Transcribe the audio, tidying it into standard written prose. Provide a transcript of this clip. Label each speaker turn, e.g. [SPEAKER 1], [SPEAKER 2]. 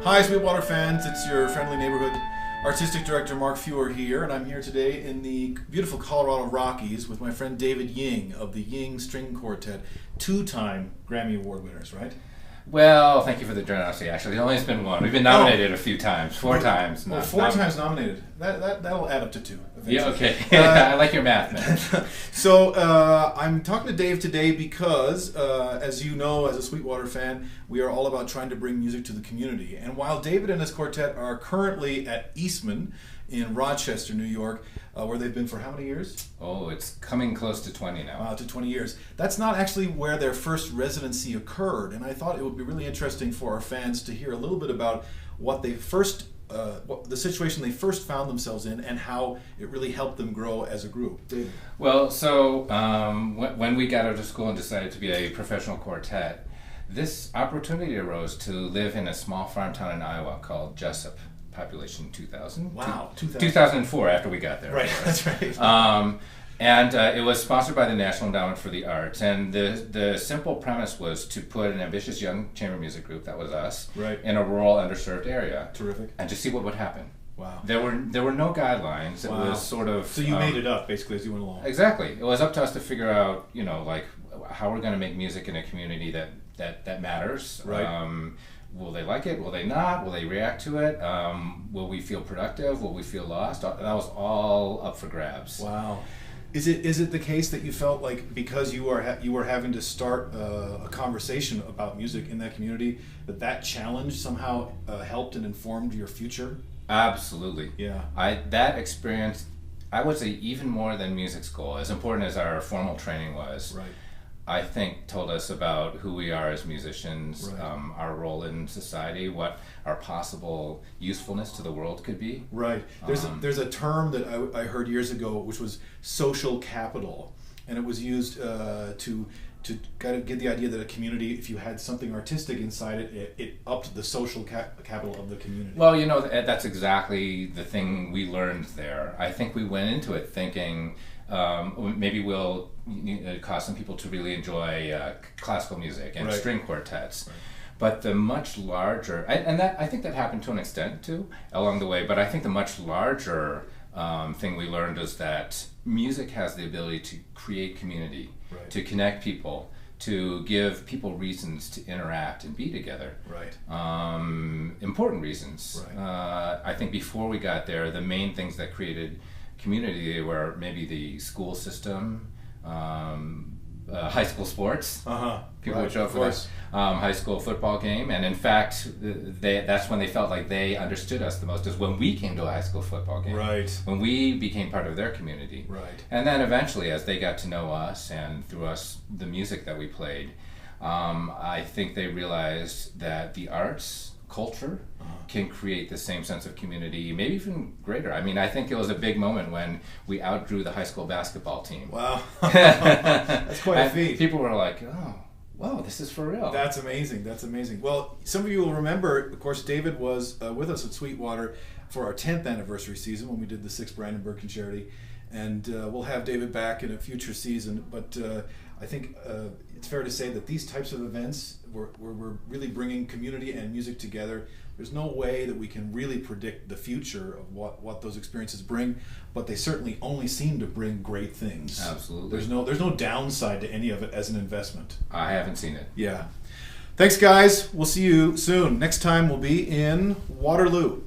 [SPEAKER 1] Hi, SweetWater fans. It's your friendly neighborhood artistic director Mark Feuer here, and I'm here today in the beautiful Colorado Rockies with my friend David Ying of the Ying String Quartet, two-time Grammy Award winners, right?
[SPEAKER 2] Well, thank you for the generosity. Actually, it only has been one. We've been nominated a few times, four times.
[SPEAKER 1] Well, four times nominated. That'll add up to two. Eventually.
[SPEAKER 2] Yeah, okay. I like your math, man.
[SPEAKER 1] So I'm talking to Dave today because, as you know, as a SweetWater fan, we are all about trying to bring music to the community. And while David and his quartet are currently at Eastman in Rochester, New York, where they've been for how many years?
[SPEAKER 2] Oh, it's coming close to 20 now.
[SPEAKER 1] Wow, to 20 years. That's not actually where their first residency occurred, and I thought it would be really interesting for our fans to hear a little bit about what they first, the situation they first found themselves in, and how it really helped them grow as a group. David.
[SPEAKER 2] Well, so when we got out of school and decided to be a professional quartet, this opportunity arose to live in a small farm town in Iowa called Jessup. Population 2,000.
[SPEAKER 1] Wow,
[SPEAKER 2] 2004 after we got there.
[SPEAKER 1] Right, that's right.
[SPEAKER 2] And it was sponsored by the National Endowment for the Arts. And the simple premise was to put an ambitious young chamber music group, that was us,
[SPEAKER 1] right,
[SPEAKER 2] in a rural, underserved area.
[SPEAKER 1] Terrific.
[SPEAKER 2] And to see what would happen.
[SPEAKER 1] Wow.
[SPEAKER 2] There were no guidelines. It was sort of...
[SPEAKER 1] So you made it up, basically, as you went along.
[SPEAKER 2] Exactly. It was up to us to figure out, like, how we're going to make music in a community that matters.
[SPEAKER 1] Right.
[SPEAKER 2] Will they like it? Will they not? Will they react to it? Will we feel productive? Will we feel lost? That was all up for grabs.
[SPEAKER 1] Wow. Is it the case that you felt like because you were having to start a conversation about music in that community, that challenge somehow helped and informed your future?
[SPEAKER 2] Absolutely.
[SPEAKER 1] Yeah.
[SPEAKER 2] That experience, I would say, even more than music school, as important as our formal training was.
[SPEAKER 1] Right.
[SPEAKER 2] I think told us about who we are as musicians,
[SPEAKER 1] right,
[SPEAKER 2] our role in society, what our possible usefulness to the world could be.
[SPEAKER 1] Right. There's a term that I heard years ago, which was social capital, and it was used to kind of get the idea that a community, if you had something artistic inside it, it upped the social capital of the community.
[SPEAKER 2] Well, that's exactly the thing we learned there. I think we went into it thinking maybe we'll cause some people to really enjoy classical music and
[SPEAKER 1] right,
[SPEAKER 2] string quartets.
[SPEAKER 1] Right.
[SPEAKER 2] But the much larger, and that I think that happened to an extent too along the way, but I think the much larger thing we learned is that music has the ability to create community,
[SPEAKER 1] right,
[SPEAKER 2] to connect people, to give people reasons to interact and be together.
[SPEAKER 1] Right.
[SPEAKER 2] Important reasons.
[SPEAKER 1] Right.
[SPEAKER 2] I think before we got there, the main things that created community were maybe the school system, high school sports. People would show up for the high school football game, and in fact, that's when they felt like they understood us the most, is when we came to a high school football game.
[SPEAKER 1] Right.
[SPEAKER 2] When we became part of their community.
[SPEAKER 1] Right.
[SPEAKER 2] And then eventually, as they got to know us and through us, the music that we played, I think they realized that the arts, culture, can create the same sense of community, maybe even greater. I mean, I think it was a big moment when we outgrew the high school basketball team.
[SPEAKER 1] Wow. That's quite a feat.
[SPEAKER 2] People were like, oh, wow, this is for real.
[SPEAKER 1] That's amazing. That's amazing. Well, some of you will remember, of course, David was with us at SweetWater for our 10th anniversary season when we did the 6th Brandon Birkin charity. And we'll have David back in a future season. But I think it's fair to say that these types of events, where we're really bringing community and music together, there's no way that we can really predict the future of what those experiences bring, but they certainly only seem to bring great things.
[SPEAKER 2] Absolutely.
[SPEAKER 1] There's no downside to any of it as an investment.
[SPEAKER 2] I haven't seen it.
[SPEAKER 1] Yeah. Thanks, guys. We'll see you soon. Next time we'll be in Waterloo.